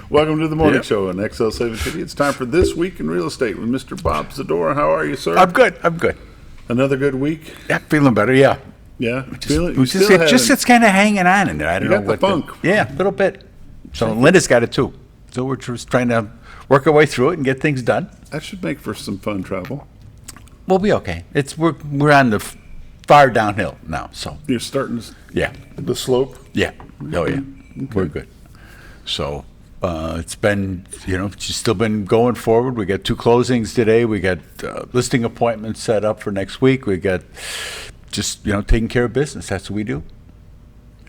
Welcome to the morning show on XL 750. It's time for This Week in Real Estate with Mr. Bob Zadora. How are you, sir? I'm good. Another good week? Yeah, feeling better, yeah. Yeah? It's kind of hanging on in there. I don't know got the funk. Yeah, a little bit. So Linda's got it too. So we're just trying to work our way through it and get things done. That should make for some fun travel. We'll be okay. We're on the far downhill now, so You're starting yeah. the slope? Yeah. Oh, yeah. We're good. So it's been, she's still been going forward. We got 2 closings today. We got listing appointments set up for next week. We got just, taking care of business. That's what we do.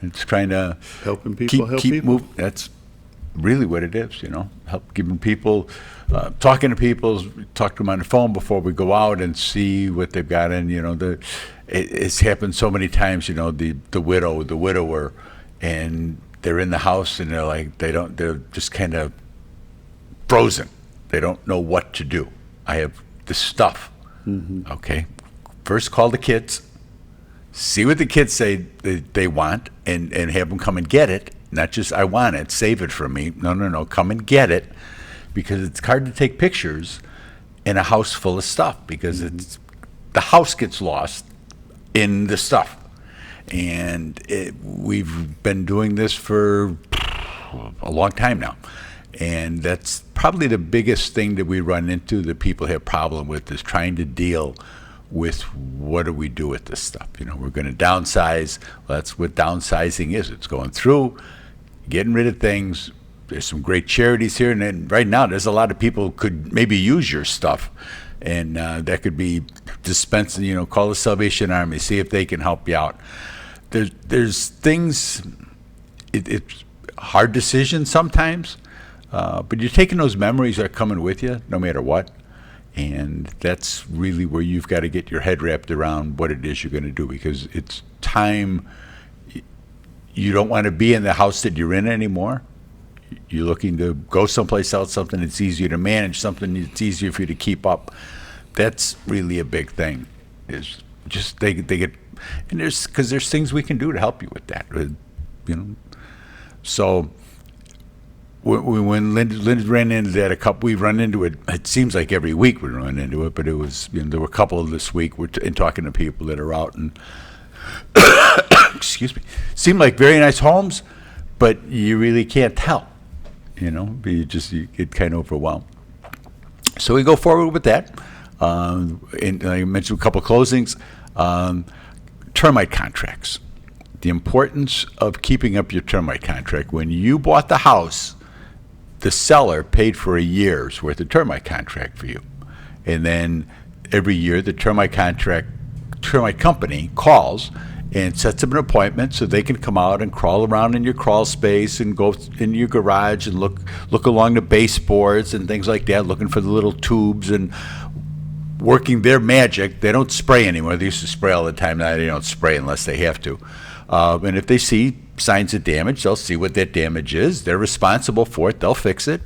It's trying to Helping people help keep people. moving. That's really what it is, help giving people, talking to people, talk to them on the phone before we go out and see what they've got. And, it's happened so many times, the widow, the widower, and they're in the house and they're just kind of frozen. They don't know what to do. I have this stuff. Mm-hmm. Okay. First call the kids, see what the kids say they want, and have them come and get it. Not just, I want it, save it for me. No, come and get it, because it's hard to take pictures in a house full of stuff, because the house gets lost in the stuff. And we've been doing this for a long time now. And that's probably the biggest thing that we run into that people have problem with, is trying to deal with what do we do with this stuff. We're going to downsize. Well, that's what downsizing is. It's going through, getting rid of things. There's some great charities here. And then right now, there's a lot of people who could maybe use your stuff. And that could be dispensing, call the Salvation Army, see if they can help you out. There's things, it's hard decisions sometimes, but you're taking those memories that are coming with you no matter what, and that's really where you've got to get your head wrapped around what it is you're going to do, because it's time. You don't want to be in the house that you're in anymore. You're looking to go someplace else, something that's easier to manage, something that's easier for you to keep up. That's really a big thing, is just they get. And there's things we can do to help you with that, So when Linda ran into that we run into it. It seems like every week we run into it, but it was there were a couple of this week. We're talking to people that are out and excuse me, seem like very nice homes, but you really can't tell. You get kind of overwhelmed. So we go forward with that. And I mentioned a couple of closings. Termite contracts. The importance of keeping up your termite contract. When you bought the house, the seller paid for a year's worth of termite contract for you. And then every year the termite company calls and sets up an appointment so they can come out and crawl around in your crawl space and go in your garage and look along the baseboards and things like that, looking for the little tubes and working their magic. They don't spray anymore. They used to spray all the time. Now they don't spray unless they have to. And if they see signs of damage, they'll see what that damage is. They're responsible for it. They'll fix it.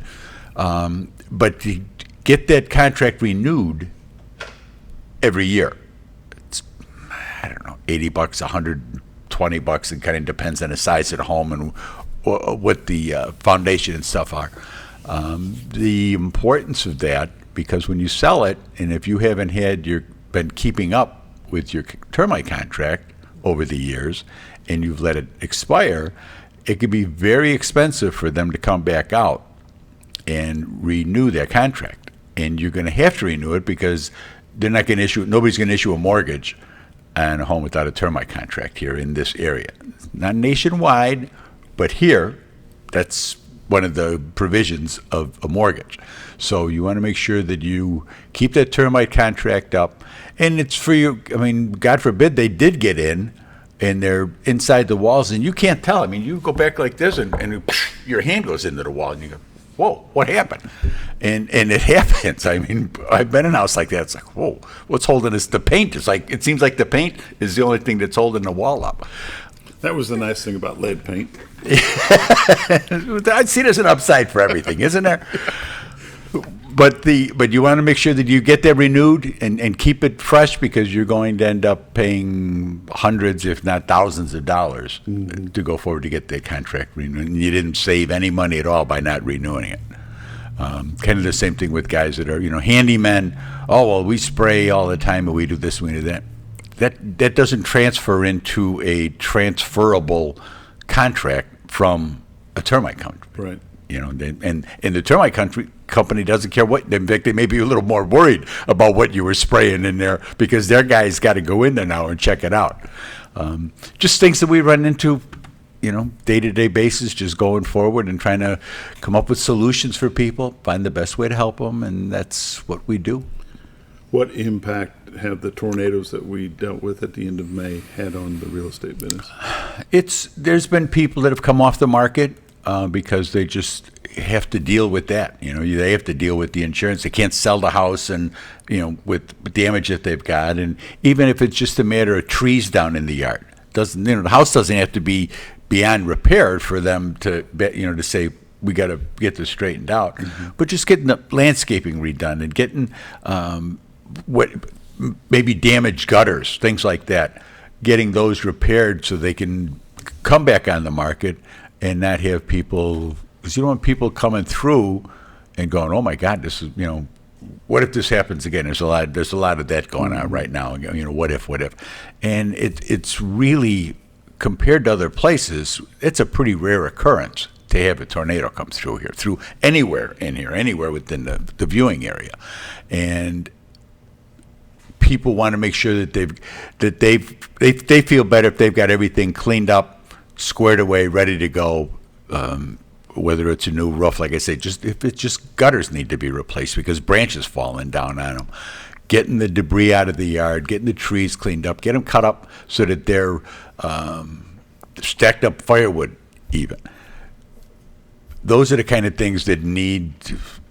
But to get that contract renewed every year, it's, I don't know, $80, $120. It kind of depends on the size of the home and what the foundation and stuff are. The importance of that, because when you sell it, and if you haven't been keeping up with your termite contract over the years, and you've let it expire, it could be very expensive for them to come back out and renew their contract. And you're going to have to renew it, because nobody's going to issue a mortgage on a home without a termite contract here in this area. Not nationwide, but here, that's one of the provisions of a mortgage. So you want to make sure that you keep that termite contract up. And it's for you. I mean, God forbid they did get in and they're inside the walls and you can't tell. I mean, you go back like this and your hand goes into the wall and you go, whoa, what happened? And it happens. I mean, I've been in a house like that. It's like, whoa, what's holding us? The paint. It seems like the paint is the only thing that's holding the wall up. That was the nice thing about lead paint. I see there's an upside for everything, isn't there? But you want to make sure that you get that renewed and keep it fresh, because you're going to end up paying hundreds, if not thousands of dollars to go forward to get that contract renewed. And you didn't save any money at all by not renewing it. Kind of the same thing with guys that are, handymen. Oh, well, we spray all the time and we do this, we do that. That doesn't transfer into a transferable contract from a termite company. Right. And the termite company doesn't care what. In fact, they may be a little more worried about what you were spraying in there, because their guys got to go in there now and check it out. Just things that we run into, day-to-day basis, just going forward and trying to come up with solutions for people, find the best way to help them, and that's what we do. What impact have the tornadoes that we dealt with at the end of May had on the real estate business? There's been people that have come off the market because they just have to deal with that. They have to deal with the insurance. They can't sell the house, and with damage that they've got, and even if it's just a matter of trees down in the yard, the house doesn't have to be beyond repair for them to to say, we got to get this straightened out. But just getting the landscaping redone and getting what maybe damaged gutters, things like that, getting those repaired so they can come back on the market and not have people, because you don't want people coming through and going, oh my God, this is, what if this happens again? There's a lot of that going on right now. What if? And it's really, compared to other places, it's a pretty rare occurrence to have a tornado come through here, through anywhere in here, anywhere within the viewing area. And people want to make sure that they feel better if they've got everything cleaned up, squared away, ready to go. Whether it's a new roof, like I say, if it's just gutters need to be replaced because branches falling down on them, getting the debris out of the yard, getting the trees cleaned up, get them cut up so that they're stacked up firewood even. Those are the kind of things that need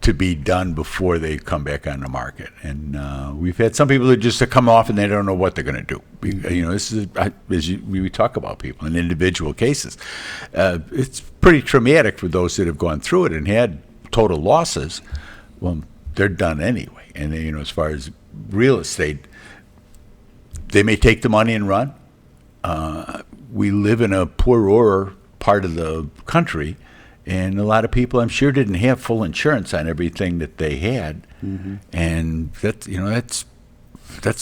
to be done before they come back on the market. And we've had some people that just come off and they don't know what they're going to do. This is, we talk about people in individual cases. It's pretty traumatic for those that have gone through it and had total losses. Well, they're done anyway. And as far as real estate, they may take the money and run. We live in a poorer part of the country, and a lot of people, I'm sure, didn't have full insurance on everything that they had, and that's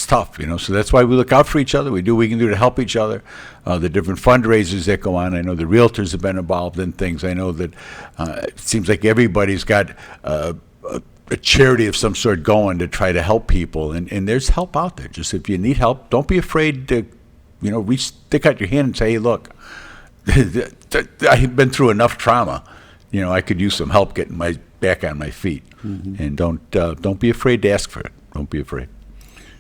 tough. So that's why we look out for each other. We do what we can do to help each other. The different fundraisers that go on. I know the realtors have been involved in things. I know that it seems like everybody's got a charity of some sort going to try to help people, and there's help out there. Just if you need help, don't be afraid to, stick out your hand and say, hey, look, I've been through enough trauma. I could use some help getting my back on my feet. And don't be afraid to ask for it. Don't be afraid.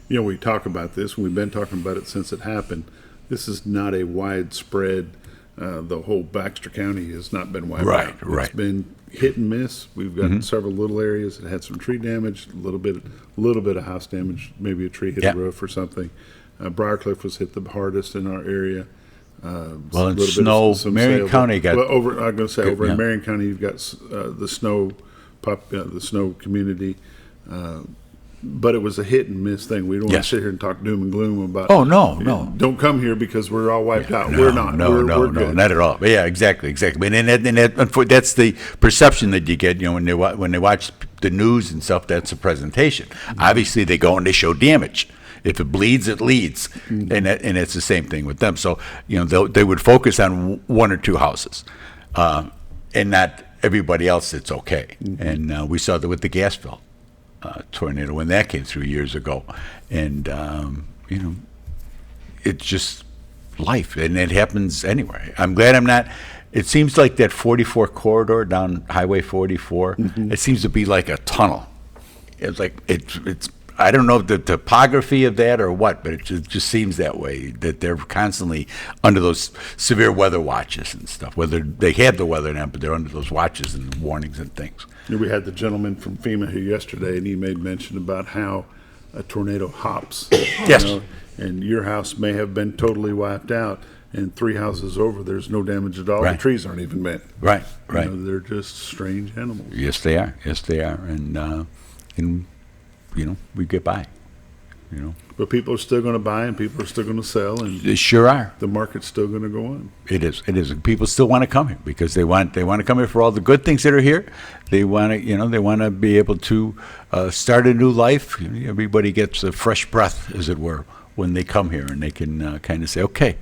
We talk about this, and we've been talking about it since it happened. This is not a widespread. The whole Baxter County has not been wiped out. It's been hit and miss. We've got several little areas that had some tree damage, a little bit of house damage, maybe a tree hit a roof or something. Briarcliff was hit the hardest in our area. In Marion County got over. I'm going to say over in Marion County, you've got the snow community. But it was a hit and miss thing. We don't want to sit here and talk doom and gloom about. Oh no! Don't come here because we're all wiped out. No, we're not. No, not at all. But yeah, exactly. And that's the perception that you get. When they watch the news and stuff. That's a presentation. Obviously, they go and they show damage. If it bleeds, it leads, and it's the same thing with them. So they would focus on one or two houses, and not everybody else. It's okay. And we saw that with the Gasville tornado when that came through years ago, and it's just life, and it happens anywhere. I'm glad I'm not. It seems like that 44 corridor down Highway 44. It seems to be like a tunnel. It's like it's. I don't know the topography of that or what, but it just seems that way, that they're constantly under those severe weather watches and stuff. Whether they have the weather now, but they're under those watches and warnings and things. We had the gentleman from FEMA here yesterday, and he made mention about how a tornado hops. Yes. And your house may have been totally wiped out, and 3 houses over, there's no damage at all. Right. The trees aren't even bent. Right. They're just strange animals. Yes, they are. And and, we get by, But people are still going to buy and people are still going to sell, and They sure are. the market's still going to go on. It is. It is. People still want to come here because they want to come here for all the good things that are here. They want to, they want to be able to start a new life. Everybody gets a fresh breath, as it were, when they come here, and they can kind of say, okay,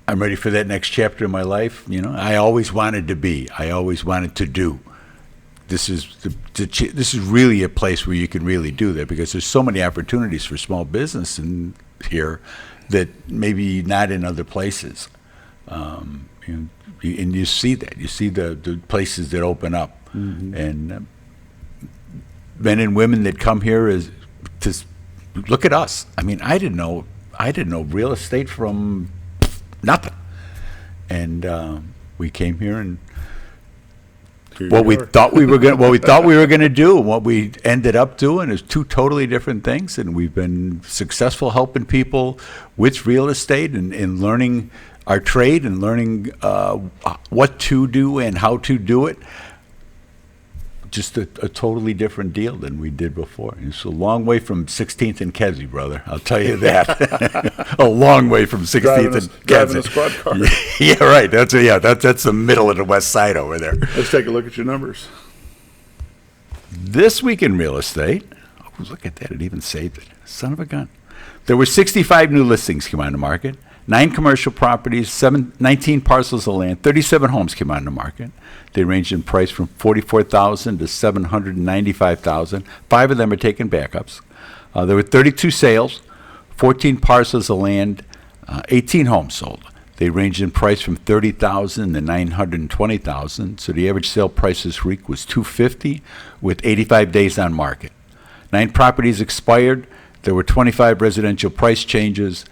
I'm ready for that next chapter of my life. I always wanted to be. I always wanted to do. This is this is really a place where you can really do that, because there's so many opportunities for small business in here that maybe not in other places. And you see that. You see the places that open up, and men and women that come here is to look at us. I mean, I didn't know real estate from nothing, and we came here, and what we thought we were going to do and what we ended up doing is two totally different things. And we've been successful helping people with real estate and learning our trade and learning what to do and how to do it. Just a totally different deal than we did before. It's a long way from 16th and Kedzie, brother. I'll tell you that. A long way from 16th and Kedzie. Driving a squad car. Yeah, right. That's the middle of the west side over there. Let's take a look at your numbers. This week in real estate, look at that. It even saved it. Son of a gun. There were 65 new listings came on the market. 9 commercial properties, 19 parcels of land, 37 homes came on the market. They range in price from $44,000 to $795,000. 5 of them are taking backups. There were 32 sales, 14 parcels of land, 18 homes sold. They range in price from $30,000 to $920,000. So the average sale price this week was $250,000 with 85 days on market. 9 properties expired. There were 25 residential price changes,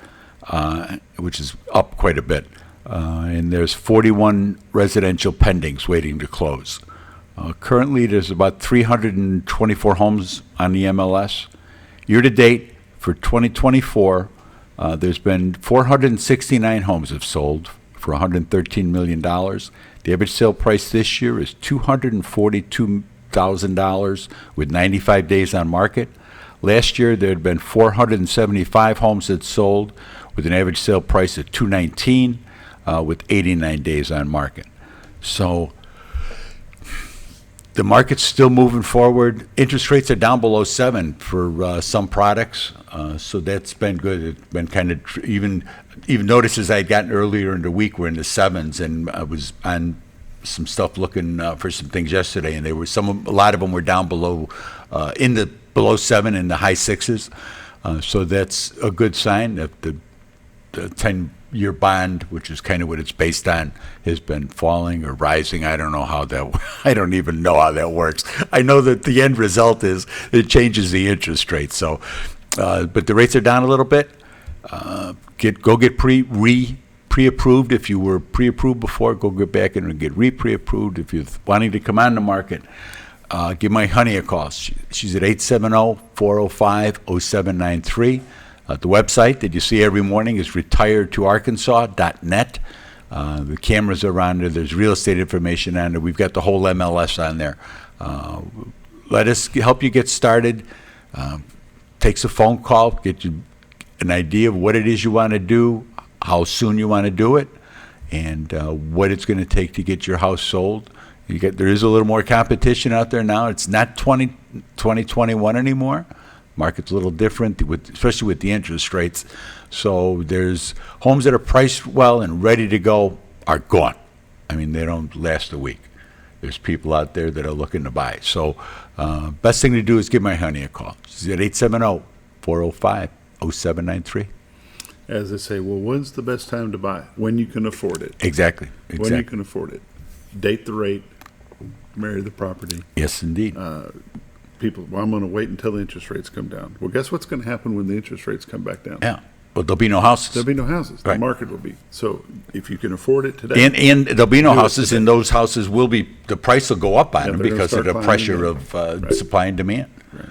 which is up quite a bit. And there's 41 residential pendings waiting to close. Currently, there's about 324 homes on the MLS. Year to date for 2024, there's been 469 homes have sold for $113 million. The average sale price this year is $242,000 with 95 days on market. Last year, there had been 475 homes that sold with an average sale price of $219,000 with 89 days on market. So the market's still moving forward. Interest rates are down below 7 for some products, so that's been good. It's been kind of even notices I had gotten earlier in the week were in the 7s, and I was on some stuff looking for some things yesterday, and a lot of them were down below below 7 in the high 6s. So that's a good sign that the 10-year bond, which is kind of what it's based on, has been falling or rising. I don't even know how that works. I know that the end result is it changes the interest rate. So, but the rates are down a little bit. Go get pre-approved. If you were pre-approved before, go get back and get pre-approved. If you're wanting to come on the market, give my honey a call. She's at 870-405-0793. The website that you see every morning is retiredtoarkansas.net. The cameras are on there. There's real estate information on there. We've got the whole MLS on there. Let us help you get started. Takes a phone call, get you an idea of what it is you want to do, how soon you want to do it, and what it's going to take to get your house sold. There is a little more competition out there now. It's not 2021 anymore. Market's a little different, especially with the interest rates. So there's homes that are priced well and ready to go are gone. I mean, they don't last a week. There's people out there that are looking to buy. So best thing to do is give my honey a call. She's at 870-405-0793. As they say, well, when's the best time to buy? When you can afford it. Exactly. When you can afford it. Date the rate, marry the property. Yes, indeed. People, well, I'm going to wait until the interest rates come down. Well, guess what's going to happen when the interest rates come back down? Yeah. Well, there'll be no houses. There'll be no houses. Right. The market will be. So if you can afford it today. And there'll be no houses, and those houses the price will go up on them because of the pressure again. of supply and demand. Right.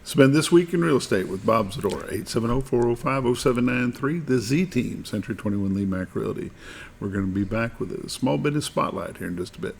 Spend This Week in Real Estate with Bob Zadora, 870-405-0793, the Z Team, Century 21 Lee Mack Realty. We're going to be back with a small business spotlight here in just a bit.